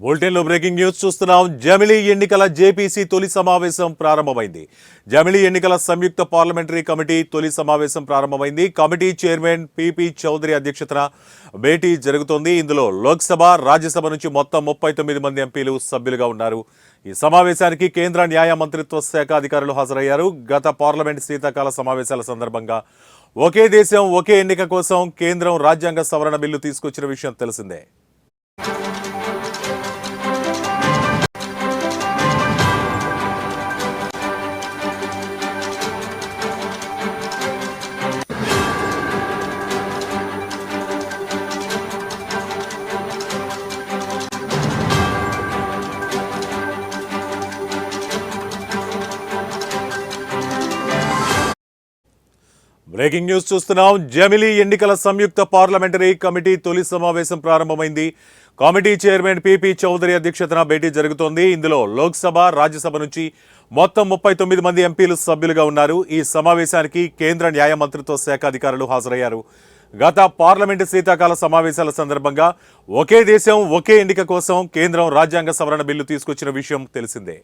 బులెటిన్లో breaking news చూస్తున్నాం. జమిలీ ఎన్నికల జేపీసీ తొలి సమావేశం ప్రారంభమైంది. జమిలీ ఎన్నికల సంయుక్త పార్లమెంటరీ కమిటీ తొలి సమావేశం ప్రారంభమైంది. కమిటీ చైర్మన్ పిపి చౌదరి అధ్యక్షతన భేటీ జరుగుతోంది. ఇందులో లోక్సభ, రాజ్యసభ నుంచి మొత్తం 39 మంది ఎంపీలు సభ్యులుగా ఉన్నారు. ఈ సమావేశానికి కేంద్ర న్యాయ మంత్రిత్వ శాఖ అధికారులు హాజరయ్యారు. గత పార్లమెంట్ శీతాకాల సమావేశాల సందర్భంగా ఒకే దేశం ఒకే ఎన్నిక కోసం కేంద్రం రాజ్యాంగ సవరణ బిల్లు తీసుకొచ్చిన విషయం తెలిసిందే. బ్రేకింగ్ న్యూస్ చూస్తున్నాం. జమిలీ ఎన్నికల సంయుక్త పార్లమెంటరీ కమిటీ తొలి సమావేశం ప్రారంభమైంది. కమిటీ చైర్మన్ పిపి చౌదరి అధ్యక్షతన భేటీ జరుగుతోంది. ఇందులో లోక్సభ, రాజ్యసభ నుంచి మొత్తం 39 మంది ఎంపీలు సభ్యులుగా ఉన్నారు. ఈ సమావేశానికి కేంద్ర న్యాయ మంత్రిత్వ శాఖ అధికారులు హాజరయ్యారు. గత పార్లమెంటు శీతాకాల సమావేశాల సందర్భంగా ఒకే దేశం ఒకే ఎన్నిక కోసం కేంద్రం రాజ్యాంగ సవరణ బిల్లు తీసుకొచ్చిన విషయం తెలిసిందే.